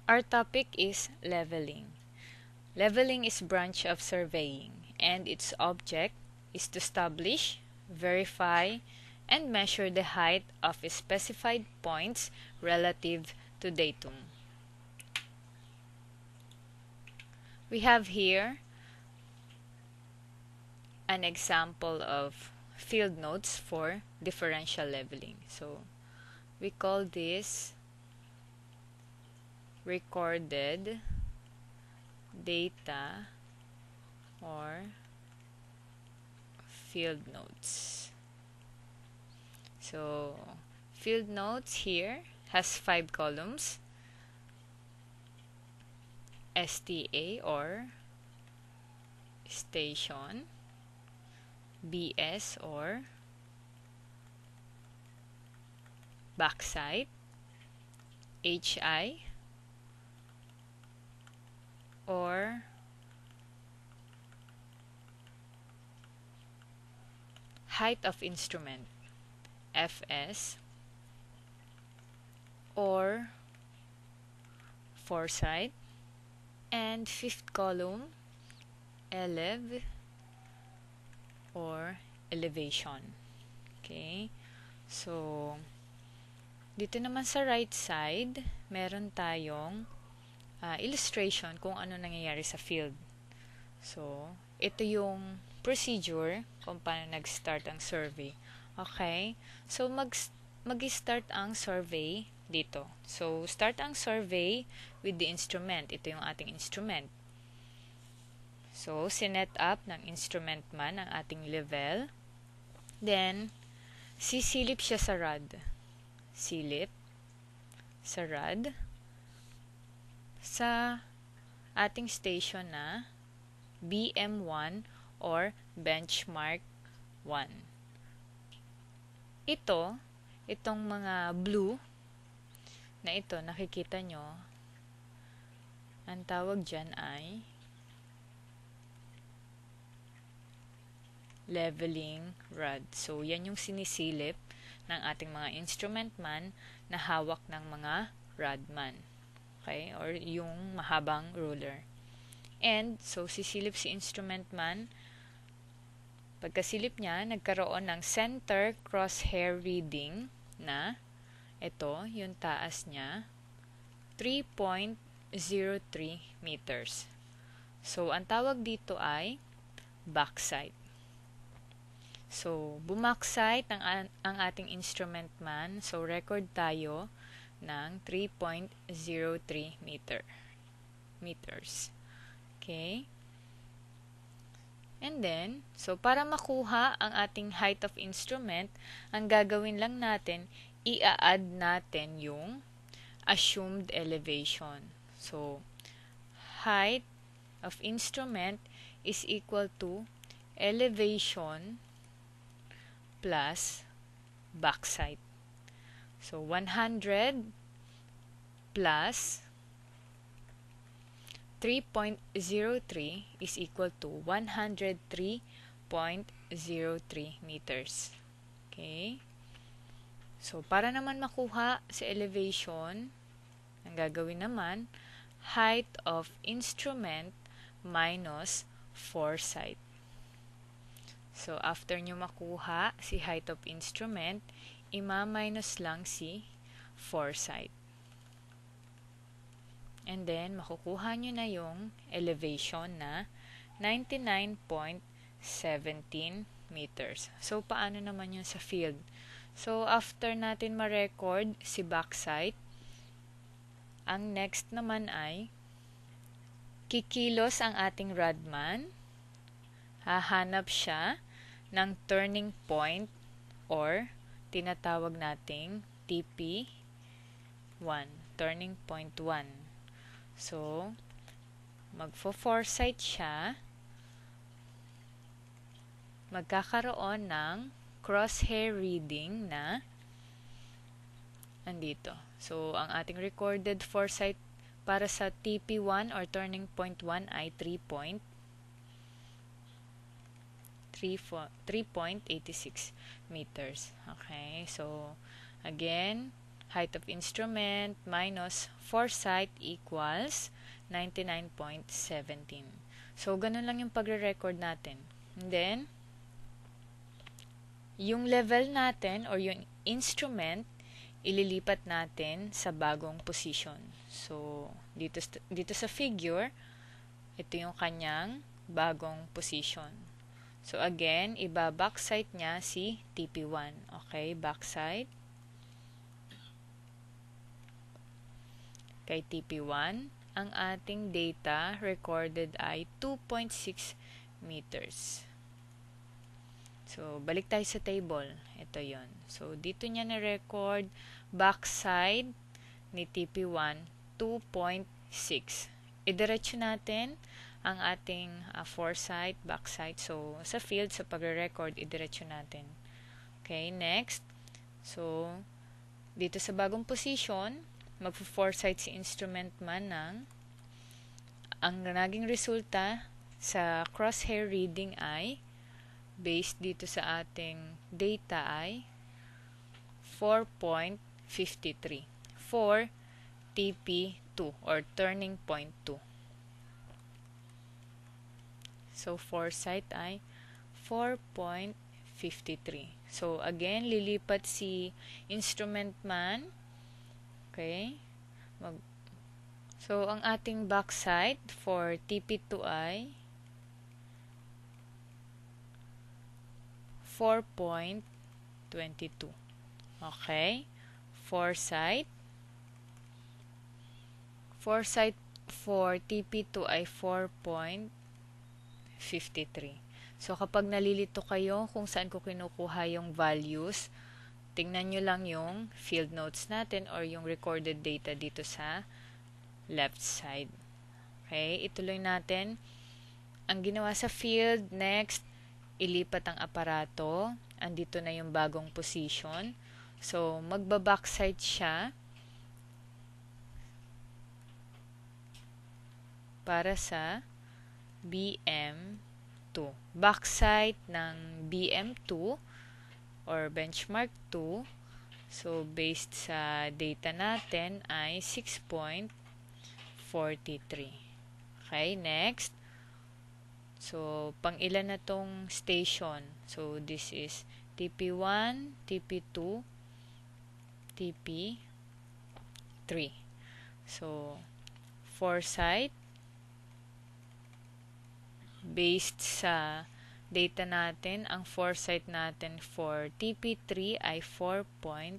Our topic is leveling. Leveling is branch of surveying, and its object is to establish, verify, and measure the height of specified points relative to datum. We have here an example of field notes for differential leveling. So we call this recorded data or field notes. So field notes here has 5 columns: STA or station, BS or backsite, HI or height of instrument, FS or foresight, and fifth column, elev or elevation. Okay? So, dito naman sa right side, meron tayong illustration kung ano nangyayari sa field. So, ito yung procedure kung paano nag-start ang survey. Okay? So, mag-start ang survey dito. So, start ang survey with the instrument. Ito yung ating instrument. So, sinet up ng instrument man ang ating level. Then, sisilip siya sa rod. Silip sa rod sa ating station na BM1 or benchmark 1. Itong mga blue na ito, nakikita nyo, ang tawag dyan ay leveling rod. So, yan yung sinisilip ng ating mga instrument man na hawak ng mga rod man. Okay? Or yung mahabang ruler. And, so, sisilip si instrument man. Pagkasilip niya, nagkaroon ng center crosshair reading na ito, yung taas niya, 3.03 meters. So, ang tawag dito ay backside. So, bumackside ang ating instrument man. So, record tayo ng 3.03 meters. Okay? And then, so para makuha ang ating height of instrument, ang gagawin lang natin, i-add natin yung assumed elevation. So, height of instrument is equal to elevation plus backside. So, 100 plus 3.03 is equal to 103.03 meters. Okay? So, para naman makuha sa elevation, ang gagawin naman, height of instrument minus foresight. So, after nyo makuha si height of instrument, ima-minus lang si foresight. And then, makukuha nyo na yung elevation na 99.17 meters. So, paano naman yun sa field? So, after natin ma-record si backside, ang next naman ay kikilos ang ating rodman. Hahanap siya ng turning point or tinatawag nating TP1, turning point 1. So, magfo-foresight siya, magkakaroon ng crosshair reading na andito. So, ang ating recorded foresight para sa TP1 or turning point 1 ay 3.86 meters. Okay, so again, height of instrument minus foresight equals 99.17. So, ganun lang yung pagre-record natin. And then, yung level natin or yung instrument, ililipat natin sa bagong position. So, dito sa figure, ito yung kanyang bagong position. So, again, iba-backside niya si TP1. Okay, backside. Kay TP1, ang ating data recorded ay 2.6 meters. So, balik tayo sa table. Ito yon. So, dito niya na-record backside ni TP1, 2.6. Idiretso natin ang ating foresight, backside. So, sa field, sa pagre-record, idiretso natin. Okay, next. So, dito sa bagong position, magpo-foresight si instrument man ng ang naging resulta sa crosshair reading ay based dito sa ating data ay 4.53 for TP2 or turning point 2. So, foresight ay 4.53. So, again, lilipat si instrument man. Okay? So, ang ating backside for TP2 ay 4.22. Okay? Foresight for TP2 ay 4.53. So, kapag nalilito kayo kung saan ko kinukuha yung values, tingnan nyo lang yung field notes natin or yung recorded data dito sa left side. Okay, ituloy natin. Ang ginawa sa field, next, ilipat ang aparato. Andito na yung bagong position. So, magba-backside siya para sa BM2. Backside ng BM2 or benchmark 2. So, based sa data natin ay 6.43. Okay, next. So, pang ilan na tong station? So, this is TP1, TP2, TP3. So, foresight based sa data natin, ang foresight natin for TP3 ay 4.44.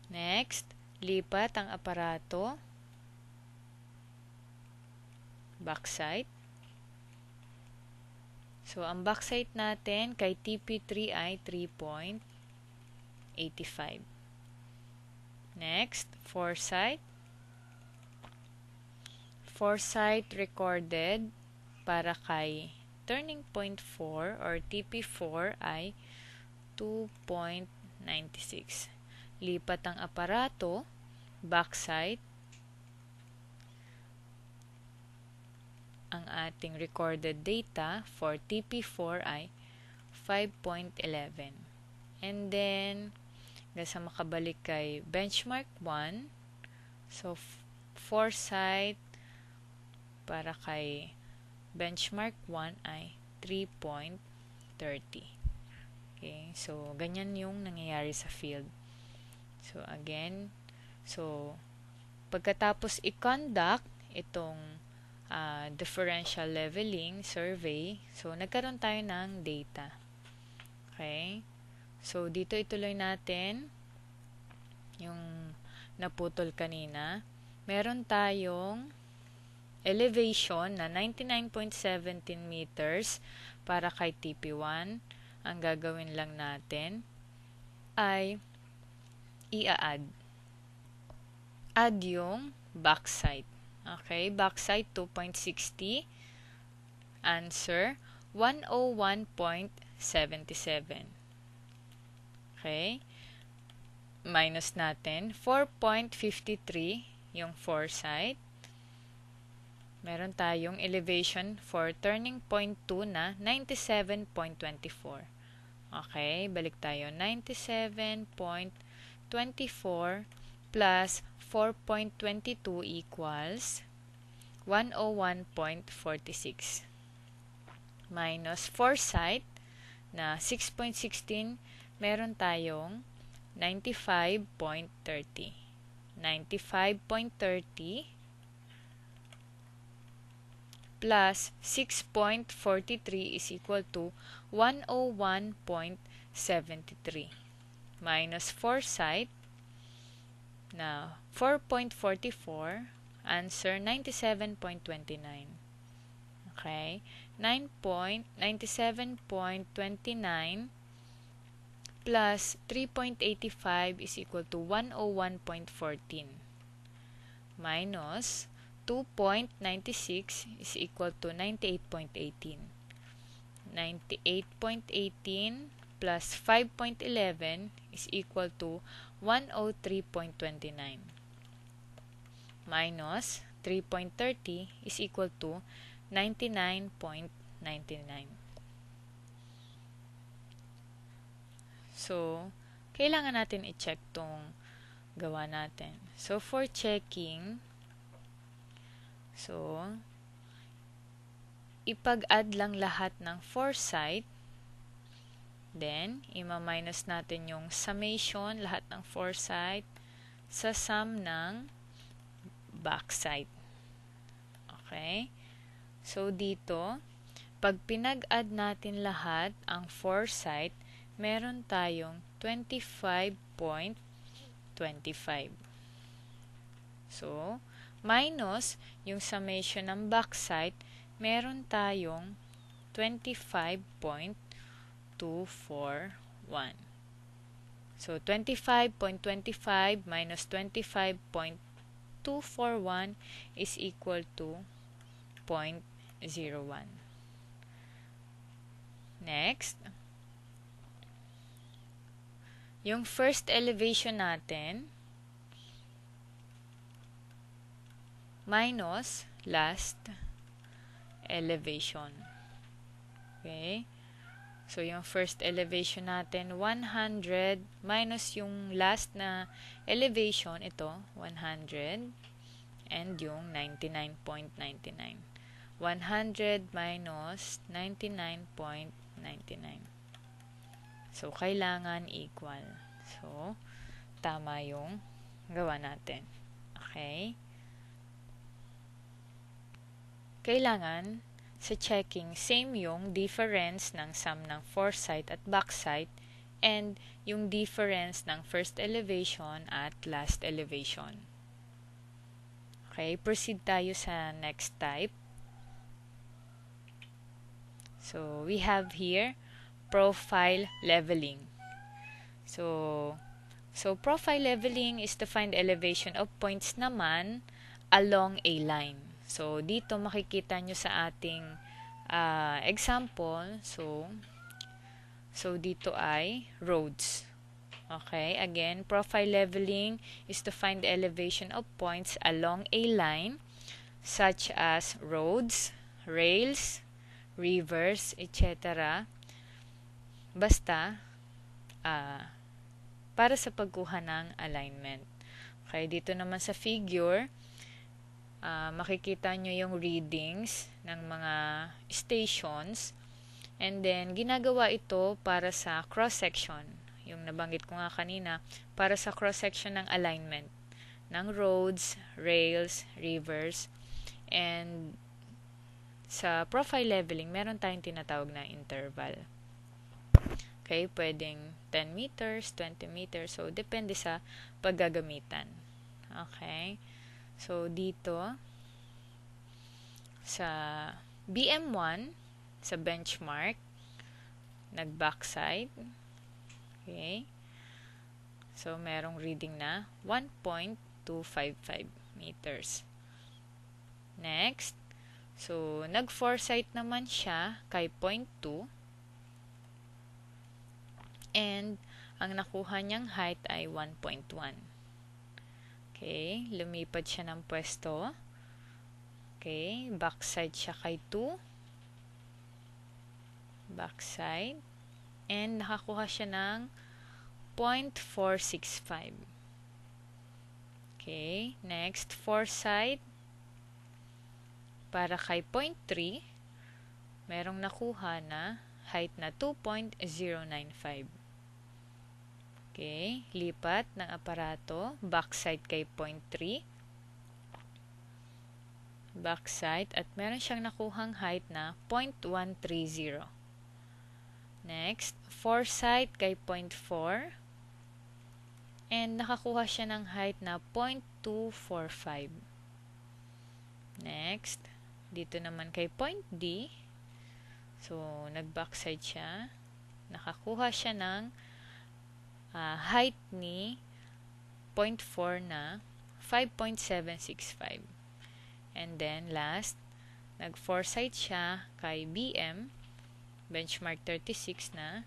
Next, lipat ang aparato. Backside. So, ang backside natin kay TP3 ay 3.85. Next, foresight. Foresight recorded para kay turning point 4 or TP4 ay 2.96. Lipat ang aparato, backside. Ang ating recorded data for TP4 ay 5.11. And then, sa makabalik kay benchmark 1, so foresight para kay benchmark 1 ay 3.30. Okay, so ganyan yung nangyayari sa field. So again, so pagkatapos i-conduct itong differential leveling survey, so nagkaroon tayo ng data. Okay? So dito ituloy natin yung naputol kanina. Meron tayong elevation na 99.17 meters para kay TP1. Ang gagawin lang natin ay i-add. Add yung backside. Okay, backside 2.60. Answer 101.77. Okay. Minus natin 4.53 yung foresight. Meron tayong elevation for turning point 2 na 97.24. Okay, balik tayo. 97.24 plus 4.22 equals 101.46 minus foresight na 6.16, meron tayong 95.30. 95.30 plus 6.43 is equal to 101.73 minus foresight na 4.44, answer 97.29. Okay, 97.29 plus 3.85 is equal to 101.14 minus 2.96 is equal to 98.18. 98.18 plus 5.11 is equal to 103.29 minus 3.30 is equal to 99.99. So, kailangan natin i-check tong gawa natin. So, for checking, so, ipag-add lang lahat ng foresight, then, ima-minus natin yung summation, lahat ng foresight, sa sum ng backside. Okay? So, dito, pag pinag-add natin lahat ang foresight, meron tayong 25.25. So, minus yung summation ng backside, meron tayong 25.241. So, 25.25 minus 25.241 is equal to 0.01. Next, yung first elevation natin minus last elevation. Okay? So, yung first elevation natin, 100 minus yung last na elevation, ito, 100, and yung 99.99. 100 minus 99.99. So, kailangan equal. So, tama yung gawa natin. Okay? Kailangan, sa checking, same yung difference ng sum ng foresight at backside and yung difference ng first elevation at last elevation. Okay? Proceed tayo sa next type. So, we have here profile leveling. So profile leveling is to find elevation of points naman along a line. So, dito makikita nyo sa ating example. So, dito ay roads. Okay, again, profile leveling is to find the elevation of points along a line such as roads, rails, rivers, etc. Basta, para sa pagkuha ng alignment. Okay, dito naman sa figure, makikita nyo yung readings ng mga stations, and then ginagawa ito para sa cross-section. Yung nabanggit ko nga kanina, para sa cross-section ng alignment ng roads, rails, rivers, and sa profile leveling, meron tayong tinatawag na interval. Okay, pwedeng 10 meters, 20 meters, so depende sa paggagamitan. Okay, so dito, sa BM1, sa benchmark, nag-backside. Okay. So, merong reading na 1.255 meters. Next, so, nag-foresight naman siya kay 0.2. And, ang nakuha niyang height ay 1.1. Okay, lumipad siya ng pwesto. Okay, backside siya kay 2. Backside. and nakakuha siya ng 0.465. Okay, next, foresight. Para kay 0.3, merong nakuha na height na 2.095. Okay, lipat ng aparato, backside kay 0.3. Backside, at meron siyang nakuhang height na 0.130. Next, foresight kay 0.4. And nakakuha siya ng height na 0.245. Next, dito naman kay point D. So, nag-backside siya. Nakakuha siya ng height ni 0.4 na 5.765. And then, last, nag-foresight siya kay BM, benchmark 36 na.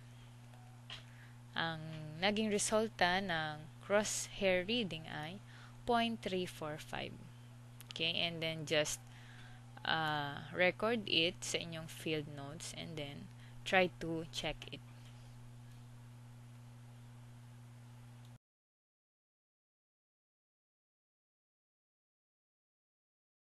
Ang naging resulta ng crosshair reading ay 0.345. Okay, and then just record it sa inyong field notes and then try to check it.